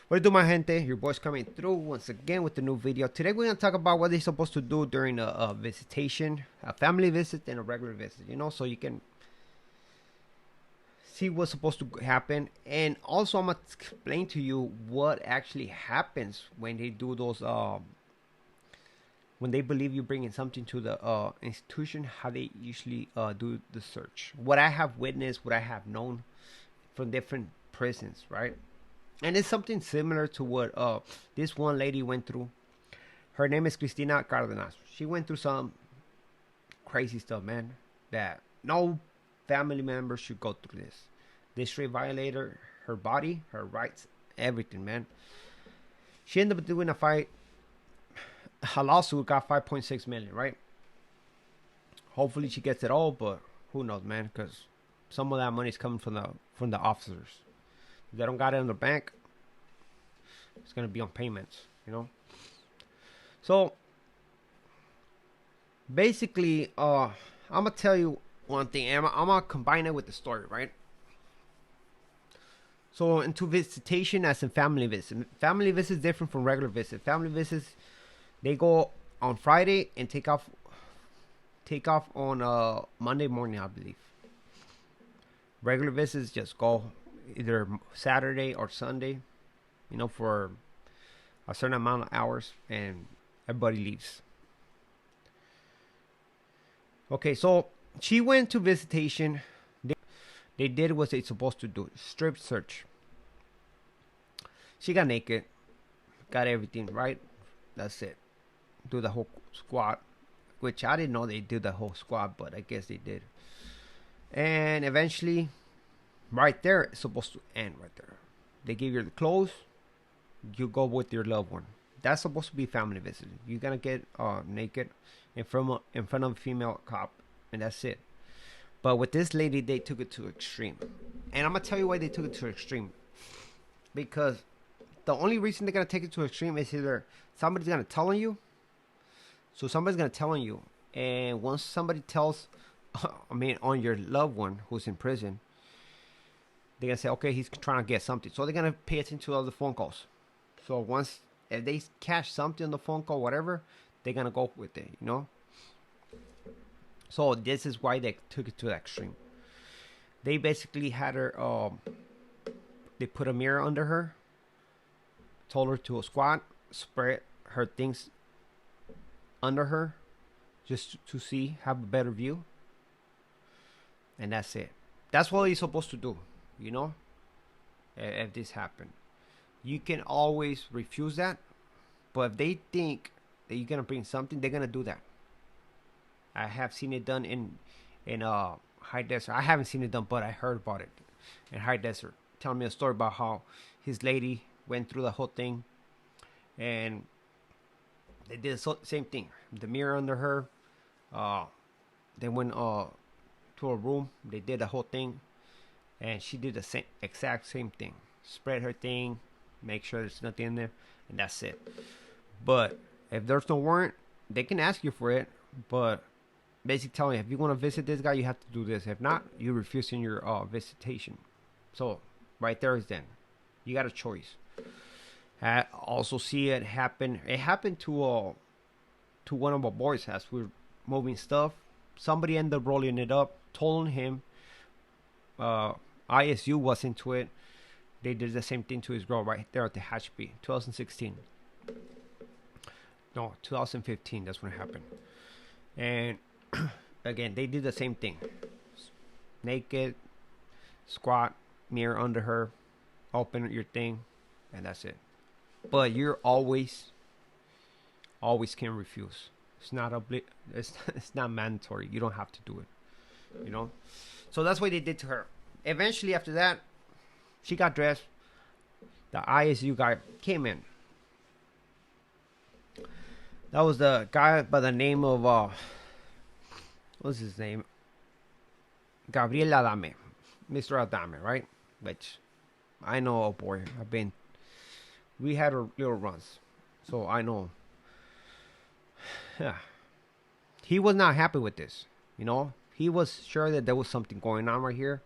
What do, my gente? Your boy's coming through once again with the new video. Today we're gonna talk about what they're supposed to do during a visitation, a family visit, and a regular visit. So you can see what's supposed to happen, and also I'm gonna explain to you what actually happens when they do those. When they believe you bringing something to the institution, how they usually do the search. What I have witnessed, what I have known from different prisons, right? And it's something similar to what this one lady went through. Her name is Cristina Cardenas. She went through some crazy stuff, man, that no family member should go through this. They straight violated her body, her rights, everything, man. She ended up doing a lawsuit, got 5.6 million, right? Hopefully she gets it all, but who knows, man, because some of that money is coming from the officers. If they don't got it in the bank, it's gonna be on payments. So basically, I'm gonna tell you one thing. I'm gonna combine it with the story, right? So into visitation as in family visit. Family visit is different from regular visit. Family visits, they go on Friday and take off on Monday morning, I believe. Regular visits just go either Saturday or Sunday, for a certain amount of hours, and everybody leaves. Okay, so she went to visitation. They did what they supposed to do: strip search. She got naked, got everything right. That's it. Do the whole squat, which I didn't know they did the whole squat, but I guess they did. And eventually, right there, it's supposed to end right there. They give you the clothes. You go with your loved one. That's supposed to be family visiting. You're gonna get naked in front of a female cop, and that's it. But with this lady, they took it to extreme, and I'm gonna tell you why they took it to extreme. Because the only reason they're gonna take it to extreme is either somebody's gonna tell on you. So somebody's gonna tell on you, and once somebody tells, on your loved one who's in prison, they're gonna say, okay, he's trying to get something. So they're gonna pay attention to all the phone calls. So if they catch something on the phone call, whatever, they're gonna go with it, So this is why they took it to the extreme. They basically had her, they put a mirror under her, told her to squat, spread her things under her, just to see, have a better view. And that's it. That's what you're supposed to do, if this happened. You can always refuse that, but if they think that you're gonna bring something, they're gonna do that. I have seen it done in high desert. I haven't seen it done, but I heard about it in high desert. Telling me a story about how his lady went through the whole thing, and they did the same thing. The mirror under her. They went to a room. They did the whole thing, and she did the exact same thing. Spread her thing, make sure there's nothing in there, and that's it. But if there's no warrant, they can ask you for it. But basically telling you, if you want to visit this guy, you have to do this. If not, you're refusing your visitation. So right there is then. You got a choice. I also see it happen. It happened to one of my boys as we were moving stuff. Somebody ended up rolling it up, told him ISU was into it. They did the same thing to his girl right there at the Tehachapi, 2016. No, 2015, that's when it happened. And again, they did the same thing. Naked, squat, mirror under her, open your thing, and that's it. But you're always can refuse. It's not it's not mandatory. You don't have to do it. So that's what they did to her. Eventually, after that, she got dressed. The ISU guy came in. That was the guy by the name of what's his name? Gabriel Adame, Mr. Adame, right? Which I know, oh boy, we had our little runs, so I know. Yeah, he was not happy with this. He was sure that there was something going on right here,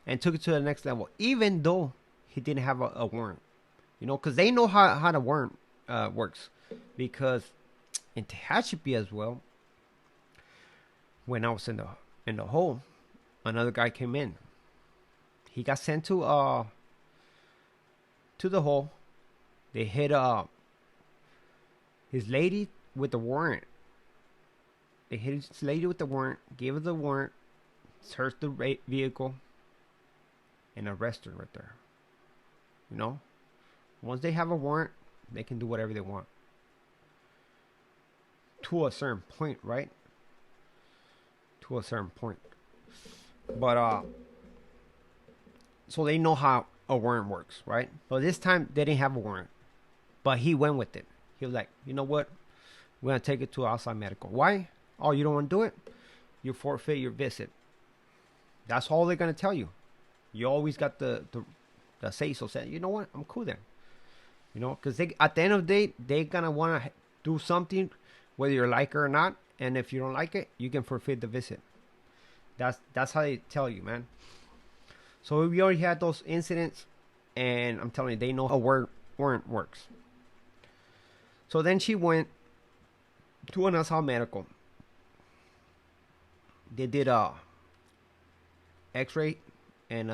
and took it to the next level, even though he didn't have a warrant. Because they know how the warrant works. Because in Tehachapi as well, when I was in the hole, another guy came in. He got sent to the hole. They hit his lady with the warrant. They hit his lady with the warrant, gave her the warrant, searched the vehicle, and arrested her right there. Once they have a warrant, they can do whatever they want. To a certain point, right? To a certain point. But, so they know how a warrant works, right? But this time, they didn't have a warrant. But he went with it. He was like, you know what? We're going to take it to outside medical. Why? Oh, you don't want to do it? You forfeit your visit. That's all they're going to tell you. You always got the say-so. Say, you know what? I'm cool then. Because at the end of the day, they're going to want to do something, whether you like it or not. And if you don't like it, you can forfeit the visit. That's how they tell you, man. So we already had those incidents. And I'm telling you, they know how warrant works. So then she went to an assault medical. They did a X-ray and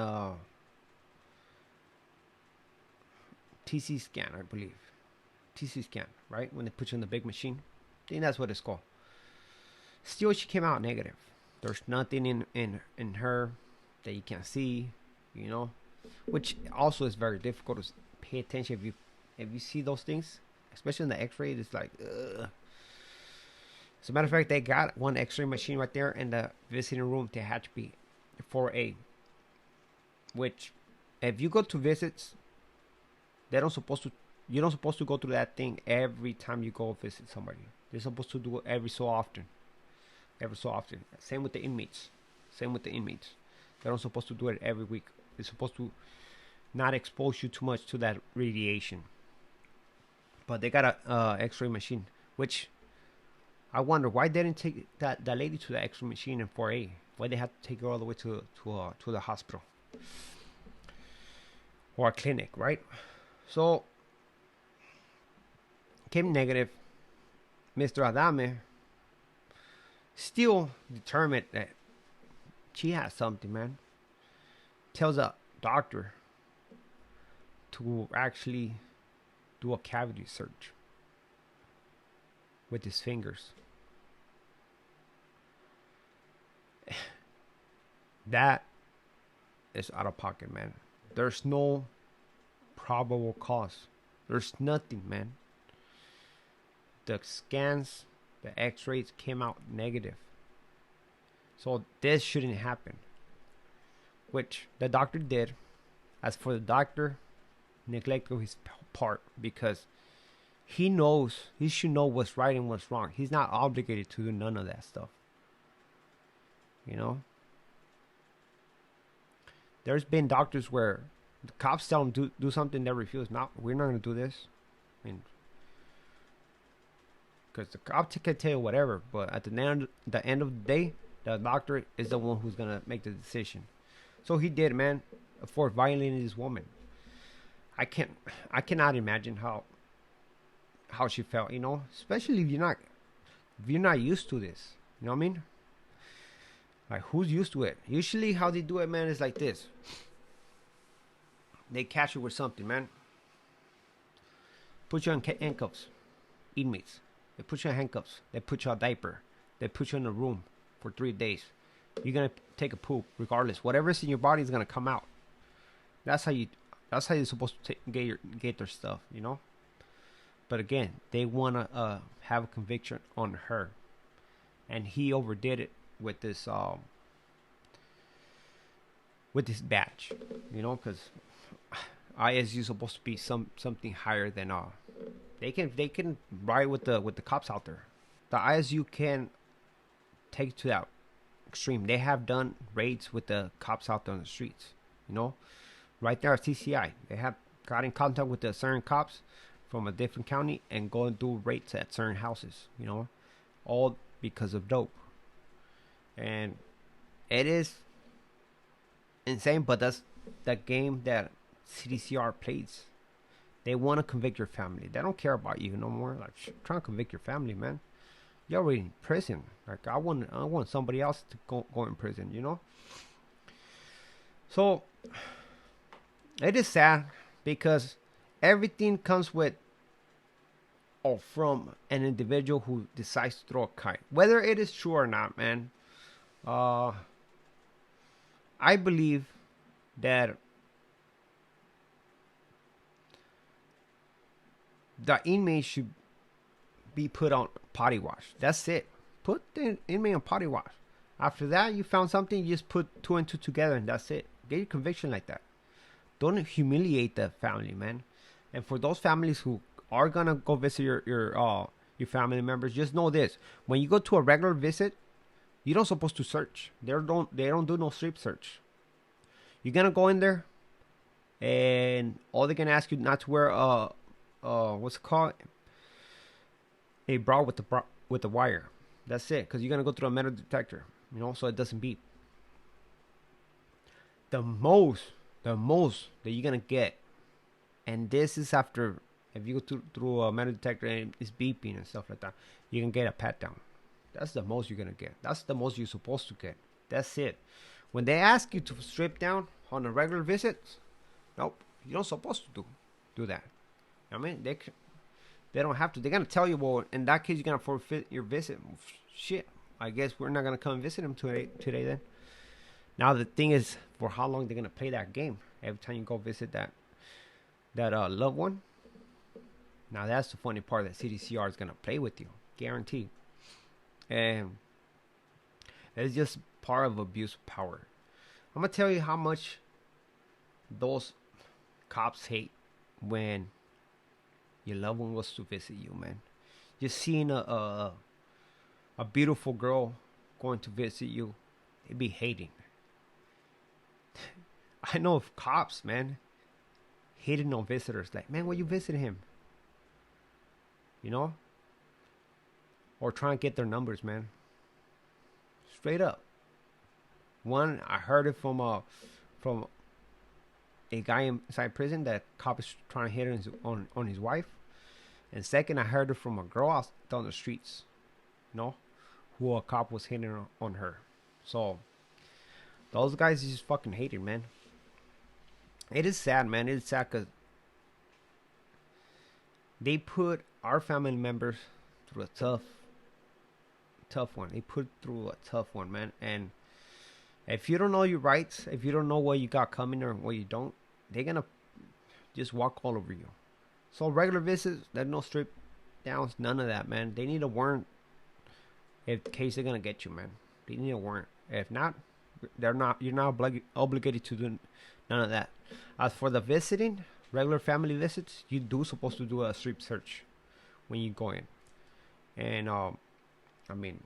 TC scan, I believe. TC scan, right? When they put you in the big machine. I think that's what it's called. Still, she came out negative. There's nothing in her that you can't see, which also is very difficult to pay attention if you see those things, especially in the X-ray. It's like, ugh. As a matter of fact, they got one X-ray machine right there in the visiting room to Tehachapi 4A. Which, if you go to visits, you don't supposed to go through that thing every time you go visit somebody. They're supposed to do it every so often. Same with the inmates. They don't supposed to do it every week. They're supposed to not expose you too much to that radiation. But they got a X-ray machine, which I wonder why they didn't take that lady to the X-ray machine in 4A. Why they had to take her all the way to the hospital or a clinic, right? So came negative. Mr. Adame still determined that she has something, man. Tells a doctor to actually do a cavity search with his fingers. That is out of pocket, man. There's no probable cause. There's nothing, man. The scans, the x-rays came out negative. So this shouldn't happen. Which the doctor did. As for the doctor, neglected his part because he should know what's right and what's wrong. He's not obligated to do none of that stuff. There's been doctors where the cops tell them do something, they refuse. No, we're not going to do this. Because the cop can tell you whatever, but at the end of the day, the doctor is the one who's going to make the decision. So he did, man, for violating this woman. I cannot imagine how she felt, especially if you're not used to this. You know what I mean? Like, who's used to it? Usually how they do it, man, is like this. They catch you with something, man. Put you in handcuffs. Inmates. They put you in handcuffs. They put you on a diaper. They put you in a room for 3 days. You're going to take a poop regardless. Whatever's in your body is going to come out. That's how you're supposed to get their stuff, But again, they want to have a conviction on her. And he overdid it with this badge, because ISU is supposed to be something higher than they can ride with the cops out there. The ISU can take it to that extreme. They have done raids with the cops out there on the streets, right there at CCI. They have got in contact with the certain cops from a different county and go and do raids at certain houses, all because of dope. And it is insane, but that's that game that CDCR plays. They want to convict your family. They don't care about you no more. Like, trying to convict your family, man. You're already in prison. Like, I want somebody else to go in prison, you know? So, it is sad because everything comes with or from an individual who decides to throw a kite. Whether it is true or not, man. I believe that the inmate should be put on potty wash. That's it. Put the inmate on potty wash. After that, you found something, you just put two and two together, and that's it. Get your conviction like that. Don't humiliate the family, man. And for those families who are gonna go visit your family members, just know this: when you go to a regular visit, you don't supposed to search. They don't do no strip search. You're gonna go in there, and all they're gonna ask you not to wear what's it called, a bra with the wire. That's it, because you're gonna go through a metal detector, so it doesn't beep. The most that you're gonna get, and this is after, if you go through a metal detector and it's beeping and stuff like that, you can get a pat down. That's the most you're gonna get. That's the most you're supposed to get. That's it. When they ask you to strip down on a regular visit, nope, you don't supposed to do that. I mean, they don't have to. They're gonna tell you, well, in that case, you're gonna forfeit your visit. Shit, I guess we're not gonna come visit them today then. Now the thing is, for how long they're gonna play that game? Every time you go visit that loved one. Now that's the funny part, that CDCR is gonna play with you, guaranteed. And it's just part of abuse of power. I'm gonna tell you how much those cops hate when your loved one was to visit you, man. Just seeing a beautiful girl going to visit you, they be hating. I know of cops, man, hating on visitors. Like, man, why you visiting him? Or trying to get their numbers, man. Straight up. One, I heard it from a guy inside prison that cop is trying to hit on his wife. And second, I heard it from a girl out down the streets, who a cop was hitting on her. So those guys just fucking hating, man. It is sad, man. It is sad because they put our family members through a tough one. They put through a tough one, man. And if you don't know your rights, if you don't know what you got coming or what you don't, they're gonna just walk all over you. So regular visits, there's no strip downs, none of that, man. They need a warrant in case they're gonna get you, man. They need a warrant. If not, you're not obligated to do none of that. As for the visiting, regular family visits, you do supposed to do a strip search when you go in. And I mean,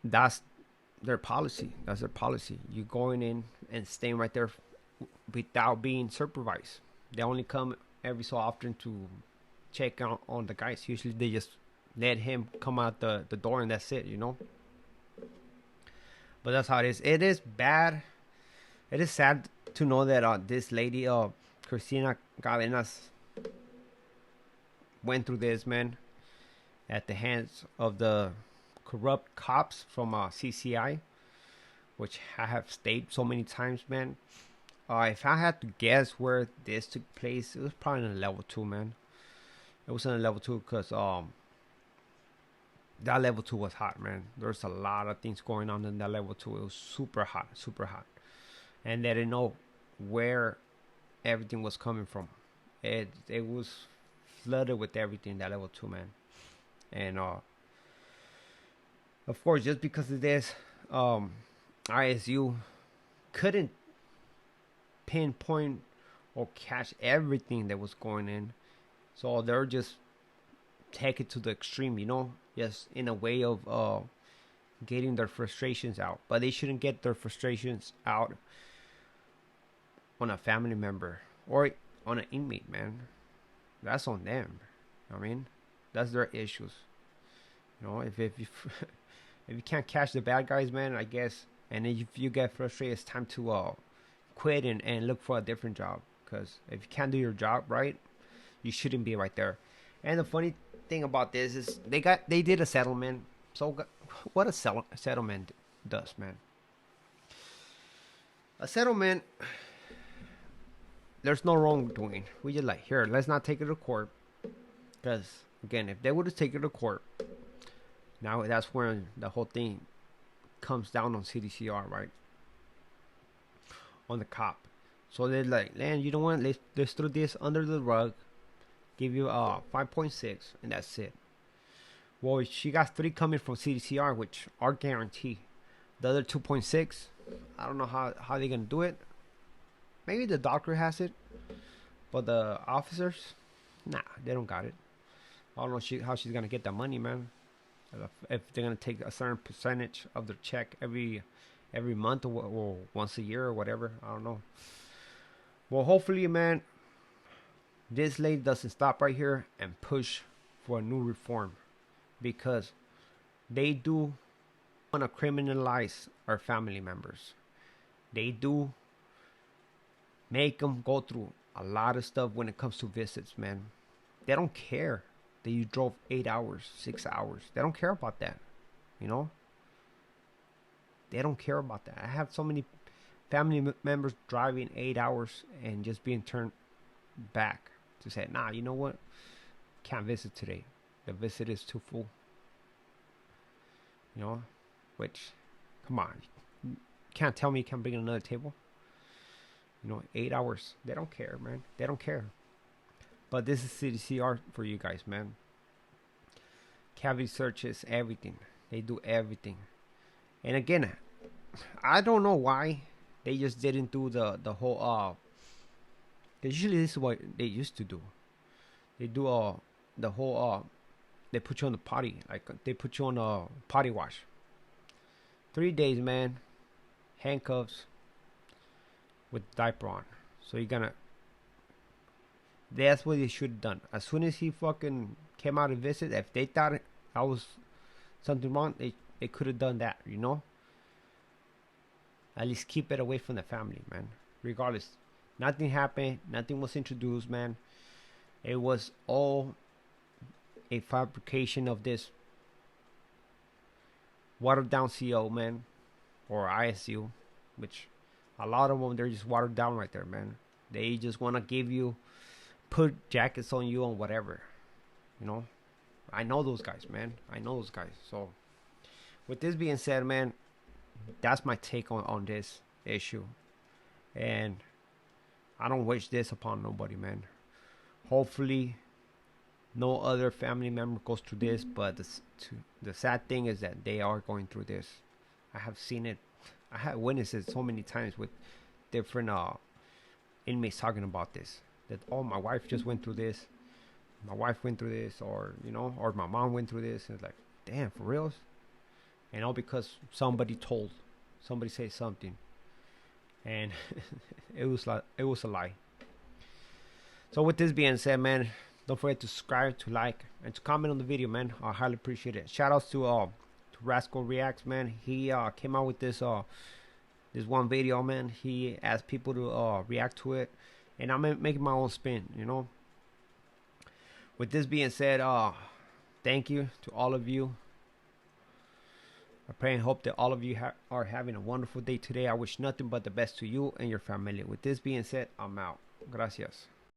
that's their policy. That's their policy. You going in and staying right there without being supervised. They only come every so often to check out on the guys. Usually they just let him come out the door and that's it, But that's how it is. It is bad. It is sad to know that this lady, Cristina cardenas, went through this, man, at the hands of the corrupt cops from CCI, which I have stayed so many times, man. If I had to guess where this took place, it was probably in a level 2, man. It was in a level 2 because that level 2 was hot, man. There's a lot of things going on in that level 2. It was super hot, and they didn't know where everything was coming from. It was flooded with everything, that level 2, man. And of course, just because of this, ISU couldn't pinpoint or catch everything that was going in, so they're just take it to the extreme, just in a way of getting their frustrations out. But they shouldn't get their frustrations out on a family member or on an inmate, man. That's on them. I mean, that's their issues. If if you can't catch the bad guys, man, I guess, and if you get frustrated, it's time to quit and look for a different job. Because if you can't do your job right, you shouldn't be right there. And the funny thing about this is they did a settlement. So what a settlement does, man. A settlement, there's no wrongdoing. We just like, here, let's not take it to court. Because again, if they would have taken it to court, now that's when the whole thing comes down on CDCR, right? On the cop. So they're like, man, you know what? Let's throw this under the rug. Give you 5.6, and that's it. Well, she got 3 coming from CDCR, which are guaranteed. The other 2.6, I don't know how they're gonna do it. Maybe the doctor has it, but the officers, nah, they don't got it. I don't know how she's gonna get that money, man. If they're gonna take a certain percentage of their check every month or once a year or whatever, I don't know. Well, hopefully, man, this lady doesn't stop right here and push for a new reform, because they do want to criminalize our family members. They do make them go through a lot of stuff when it comes to visits, man. They don't care that you drove 8 hours, 6 hours. They don't care about that, you know? They don't care about that. I have so many family members driving 8 hours and just being turned back to say, nah, you know what? Can't visit today. The visit is too full. You know? Which, come on. You can't tell me you can't bring another table. You know, 8 hours. They don't care, man. They don't care. But this is CDCR for you guys, man. Cavity searches, everything. They do everything. And again, I don't know why they just didn't do the whole usually this is what they used to do. They do the whole they put you on the potty, like they put you on a potty wash. 3 days, man. Handcuffs with diaper on. So you're gonna. That's what they should have done. As soon as he fucking came out and visited, if they thought I was something wrong, they could have done that, you know? At least keep it away from the family, man. Regardless. Nothing happened. Nothing was introduced, man. It was all a fabrication of this watered down CO, man. Or ISU. Which a lot of them, they're just watered down right there, man. They just want to give you, put jackets on you and whatever. You know? I know those guys, man. I know those guys. So, with this being said, man, that's my take on this issue. And I don't wish this upon nobody, man. Hopefully, no other family member goes through this. But the sad thing is that they are going through this. I have seen it. I have witnessed it so many times with different inmates talking about this. That, oh, my wife just went through this. My wife went through this, or, you know, or my mom went through this. And it's like, damn, for reals? And all because somebody said something. And it was a lie. So with this being said, man, don't forget to subscribe, to like, and to comment on the video, man. I highly appreciate it. Shout outs to Rascal Reacts, man. He came out with this one video, man. He asked people to react to it, and I'm making my own spin, you know. With this being said, thank you to all of you. I pray and hope that all of you are having a wonderful day today. I wish nothing but the best to you and your family. With this being said, I'm out. Gracias.